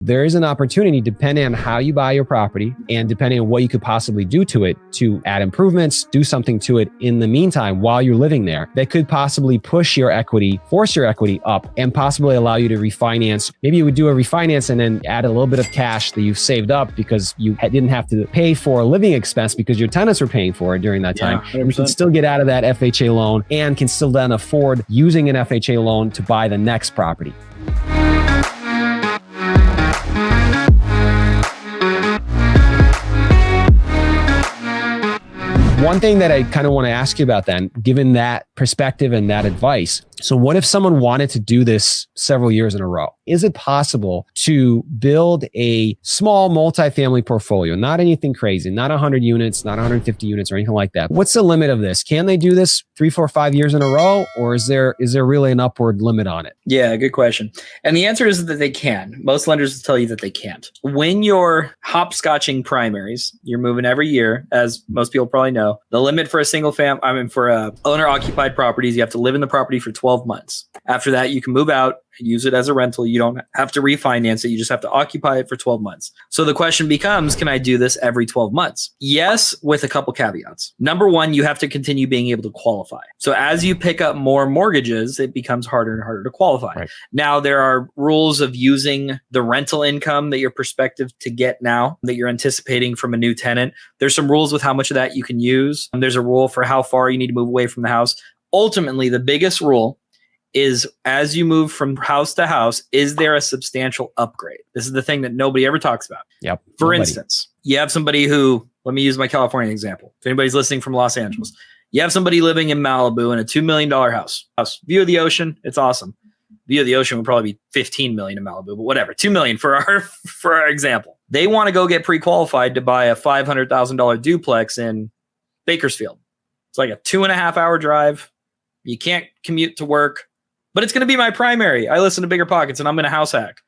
There is an opportunity, depending on how you buy your property and depending on what you could possibly do to it, to add improvements, do something to it in the meantime while you're living there, that could possibly push your equity, force your equity up, and possibly allow you to refinance. Maybe you would do a refinance and then add a little bit of cash that you've saved up because you didn't have to pay for a living expense because your tenants were paying for it during that time. Yeah, you can still get out of that FHA loan and can still then afford using an FHA loan to buy the next property. One thing that I kind of want to ask you about then, given that perspective and that advice, so what if someone wanted to do this several years in a row? Is it possible to build a small multifamily portfolio, not anything crazy, not 100 units, not 150 units or anything like that? What's the limit of this? Can they do this 3, 4, 5 years in a row? Or is there really an upward limit on it? Yeah, good question. And the answer is that they can. Most lenders will tell you that they can't. When you're hopscotching primaries, you're moving every year, as most people probably know. The limit for for owner-occupied properties, you have to live in the property for 12 months. After that, you can move out and use it as a rental. You don't have to refinance it. You just have to occupy it for 12 months. So the question becomes, can I do this every 12 months? Yes, with a couple caveats. Number one, you have to continue being able to qualify. So as you pick up more mortgages, it becomes harder and harder to qualify. Right. Now, there are rules of using the rental income that you're prospective to get now, that you're anticipating from a new tenant. There's some rules with how much of that you can use. There's a rule for how far you need to move away from the house. Ultimately, the biggest rule is, as you move from house to house, is there a substantial upgrade? This is the thing that nobody ever talks about. Yep. For instance, you have somebody who, let me use my California example. If anybody's listening from Los Angeles, you have somebody living in Malibu in a $2 million house. View of the ocean, it's awesome. View of the ocean would probably be $15 million in Malibu, but whatever, $2 million for our example. They want to go get pre-qualified to buy a $500,000 duplex in Bakersfield. It's like a 2.5 hour drive. You can't commute to work, but it's going to be my primary. I listen to Bigger Pockets and I'm going to house hack.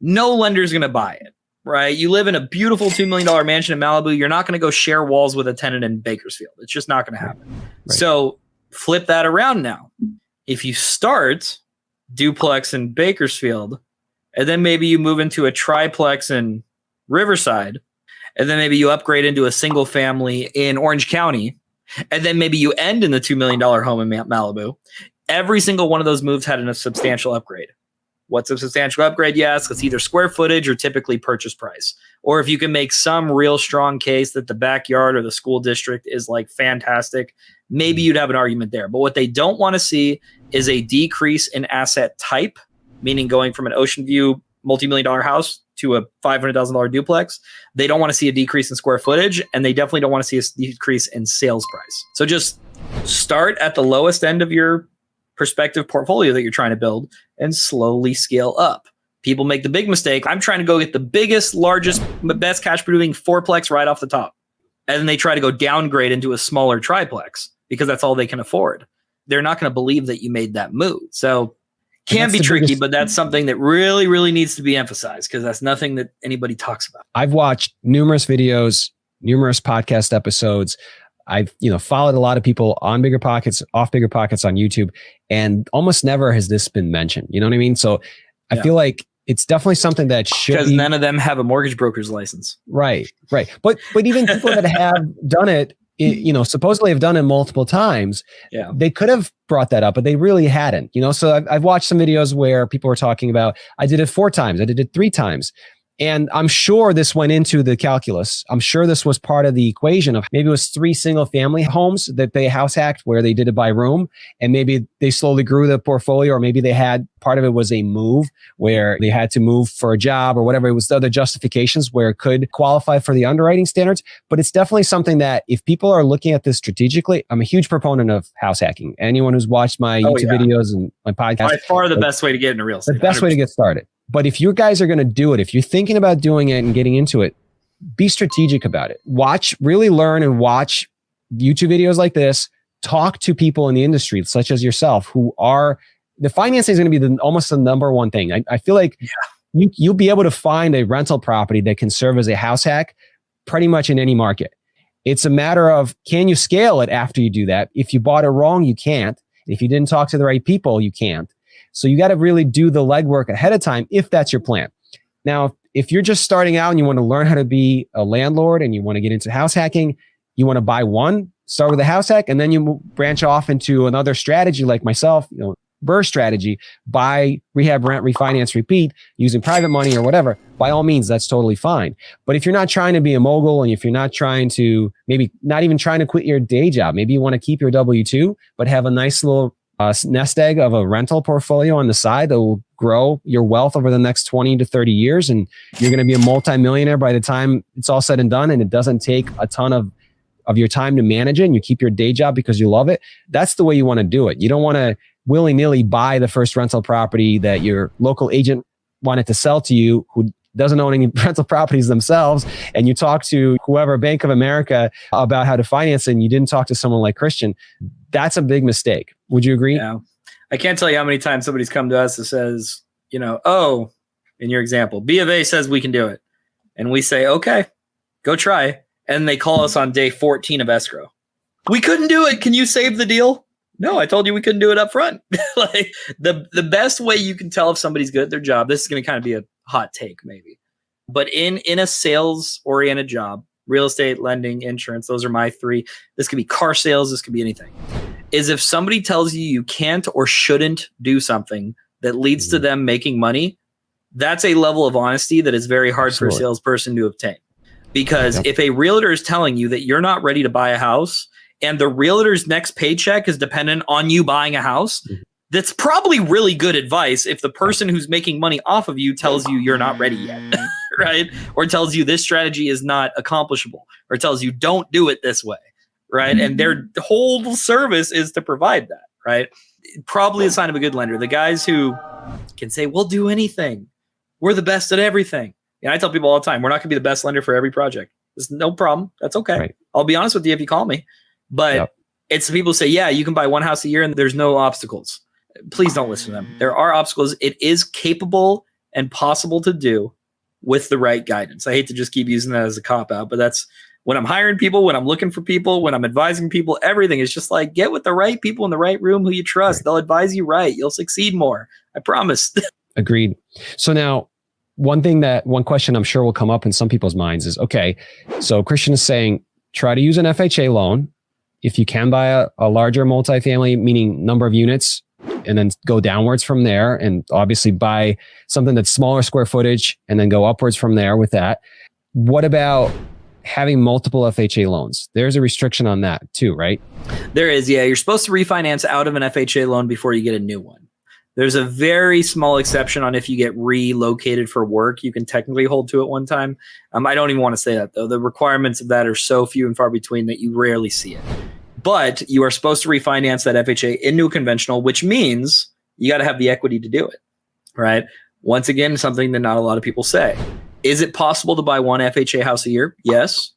No lender's going to buy it, right? You live in a beautiful $2 million mansion in Malibu. You're not going to go share walls with a tenant in Bakersfield. It's just not going to happen. Right. So flip that around now. If you start duplex in Bakersfield, and then maybe you move into a triplex in Riverside, and then maybe you upgrade into a single family in Orange County, and then maybe you end in the $2 million home in Malibu. Every single one of those moves had a substantial upgrade. What's a substantial upgrade? Yes, it's either square footage or typically purchase price. Or if you can make some real strong case that the backyard or the school district is like fantastic, maybe you'd have an argument there. But what they don't want to see is a decrease in asset type, meaning going from an ocean view multi-million-dollar house to a $500,000 duplex. They don't want to see a decrease in square footage, and they definitely don't want to see a decrease in sales price. So just start at the lowest end of your prospective portfolio that you're trying to build and slowly scale up. People make the big mistake. I'm trying to go get the biggest, largest, best cash producing fourplex right off the top. And then they try to go downgrade into a smaller triplex because that's all they can afford. They're not going to believe that you made that move. So can be tricky, but that's something that really, really needs to be emphasized because that's nothing that anybody talks about. I've watched numerous videos, numerous podcast episodes. I've followed a lot of people on Bigger Pockets, off Bigger Pockets on YouTube, and almost never has this been mentioned. You know what I mean? So I feel like it's definitely something that should because none of them have a mortgage broker's license. Right. But even people that have done it, supposedly have done it multiple times. Yeah, they could have brought that up, but they really hadn't. So I've watched some videos where people were talking about, I did it 4 times, I did it 3 times. And I'm sure this went into the calculus. I'm sure this was part of the equation of maybe it was 3 single family homes that they house hacked where they did it by room. And maybe they slowly grew the portfolio, or maybe they had part of it was a move where they had to move for a job or whatever. It was the other justifications where it could qualify for the underwriting standards. But it's definitely something that if people are looking at this strategically, I'm a huge proponent of house hacking. Anyone who's watched my YouTube videos and my podcast. By far the best way to get into real estate. The best 100%. Way to get started. But if you guys are going to do it, if you're thinking about doing it and getting into it, be strategic about it. Really learn and watch YouTube videos like this. Talk to people in the industry, such as yourself, who are, the financing is going to be almost the number one thing. I feel like you'll be able to find a rental property that can serve as a house hack pretty much in any market. It's a matter of, can you scale it after you do that? If you bought it wrong, you can't. If you didn't talk to the right people, you can't. So you got to really do the legwork ahead of time if that's your plan. Now, if you're just starting out and you want to learn how to be a landlord and you want to get into house hacking, you want to buy one, start with a house hack, and then you branch off into another strategy like myself, BRRRR strategy, buy, rehab, rent, refinance, repeat, using private money or whatever. By all means, that's totally fine. But if you're not trying to be a mogul, and if you're not trying to, maybe not even trying to quit your day job, maybe you want to keep your W-2, but have a nice little nest egg of a rental portfolio on the side that will grow your wealth over the next 20 to 30 years. And you're going to be a multimillionaire by the time it's all said and done. And it doesn't take a ton of your time to manage it, and you keep your day job because you love it. That's the way you want to do it. You don't want to willy-nilly buy the first rental property that your local agent wanted to sell to you, who doesn't own any rental properties themselves, and you talk to whoever, Bank of America, about how to finance it, and you didn't talk to someone like Christian. That's a big mistake. Would you agree? Yeah. I can't tell you how many times somebody's come to us that says, oh, in your example, B of A says we can do it. And we say, okay, go try. And they call us on day 14 of escrow. We couldn't do it. Can you save the deal? No, I told you we couldn't do it up front. Like the best way you can tell if somebody's good at their job, this is going to kind of be a hot take maybe, but in a sales oriented job, real estate, lending, insurance, those are my three. This could be car sales. This could be anything. Is if somebody tells you you can't or shouldn't do something that leads to them making money, that's a level of honesty that is very hard for a salesperson to obtain. Because if a realtor is telling you that you're not ready to buy a house, and the realtor's next paycheck is dependent on you buying a house, that's probably really good advice if the person who's making money off of you tells you you're not ready yet, right? Or tells you this strategy is not accomplishable, or tells you don't do it this way, right? And their whole service is to provide that, right? Probably a sign of a good lender. The guys who can say, we'll do anything. We're the best at everything. And I tell people all the time, we're not going to be the best lender for every project. There's no problem. That's okay. Right. I'll be honest with you if you call me. But it's people say, yeah, you can buy one house a year and there's no obstacles. Please don't listen to them. There are obstacles. It is capable and possible to do with the right guidance. I hate to just keep using that as a cop-out, but that's when I'm hiring people, when I'm looking for people, when I'm advising people, everything is just like, get with the right people in the right room who you trust. Right. They'll advise you right. You'll succeed more. I promise. Agreed. So now, one question I'm sure will come up in some people's minds is, okay, so Christian is saying, try to use an FHA loan. If you can buy a larger multifamily, meaning number of units, and then go downwards from there, and obviously buy something that's smaller square footage and then go upwards from there with that. What about having multiple FHA loans? There's a restriction on that too, right? There is, yeah. You're supposed to refinance out of an FHA loan before you get a new one. There's a very small exception on if you get relocated for work, you can technically hold to it one time. I don't even want to say that though. The requirements of that are so few and far between that you rarely see it. But you are supposed to refinance that FHA into a conventional, which means you got to have the equity to do it, right? Once again, something that not a lot of people say. Is it possible to buy one FHA house a year? Yes.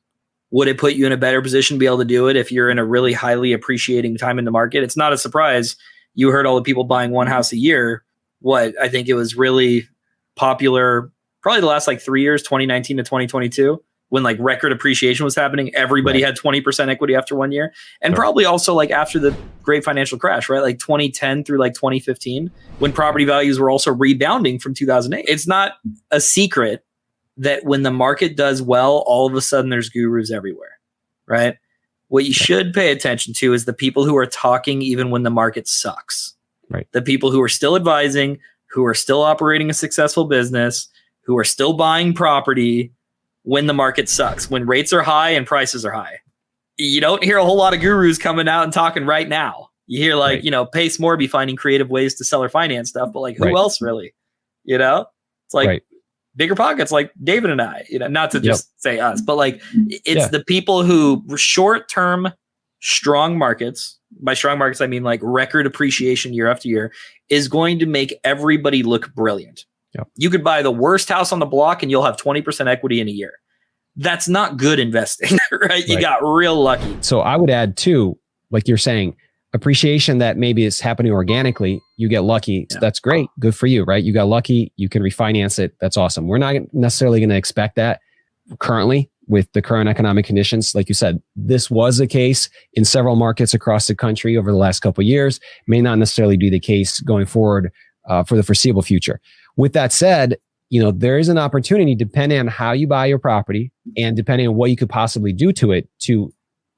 Would it put you in a better position to be able to do it if you're in a really highly appreciating time in the market? It's not a surprise. You heard all the people buying one house a year. I think it was really popular probably the last 3 years, 2019 to 2022, when record appreciation was happening. Everybody had 20% equity after 1 year. And probably also after the great financial crash, right? 2010 through 2015, when property values were also rebounding from 2008. It's not a secret that when the market does well, all of a sudden there's gurus everywhere, right? What you should pay attention to is the people who are talking even when the market sucks. Right. The people who are still advising, who are still operating a successful business, who are still buying property when the market sucks, when rates are high and prices are high. You don't hear a whole lot of gurus coming out and talking right now. You hear Pace Morby finding creative ways to sell or finance stuff, but who else really? It's bigger pockets like David and I, not to just say us, but it's the people who short-term strong markets, by strong markets, I mean record appreciation year after year, is going to make everybody look brilliant. Yep. You could buy the worst house on the block and you'll have 20% equity in a year. That's not good investing, right? You got real lucky. So I would add too, like you're saying, appreciation that maybe is happening organically, you get lucky. Yeah. That's great. Good for you, right? You got lucky. You can refinance it. That's awesome. We're not necessarily going to expect that currently with the current economic conditions. Like you said, this was the case in several markets across the country over the last couple of years. May not necessarily be the case going forward for the foreseeable future. With that said, there is an opportunity, depending on how you buy your property and depending on what you could possibly do to it, to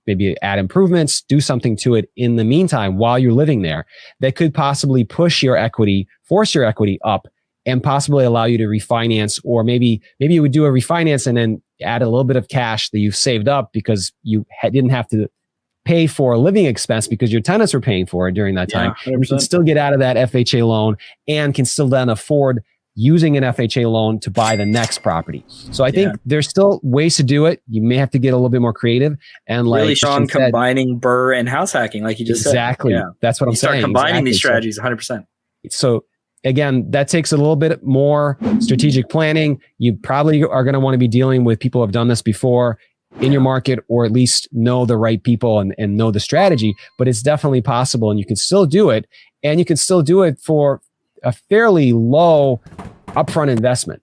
maybe add improvements, do something to it in the meantime while you're living there, that could possibly force your equity up and possibly allow you to refinance, or maybe you would do a refinance and then add a little bit of cash that you've saved up because you didn't have to pay for a living expense because your tenants were paying for it during that time. You can still get out of that FHA loan and can still then afford using an FHA loan to buy the next property. So I think there's still ways to do it. You may have to get a little bit more creative and really strong combining BRRRR and house hacking, like you just said. Exactly. That's what I'm saying. Start combining these strategies 100%. So again, that takes a little bit more strategic planning. You probably are going to want to be dealing with people who have done this before in your market, or at least know the right people and know the strategy, but it's definitely possible and you can still do it, and you can still do it for a fairly low upfront investment.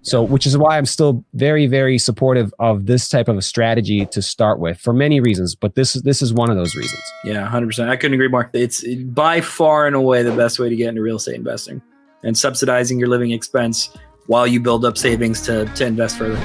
So, which is why I'm still very, very supportive of this type of a strategy to start with for many reasons, but this is one of those reasons. Yeah, 100%. I couldn't agree more. It's by far and away the best way to get into real estate investing, and subsidizing your living expense while you build up savings to invest further.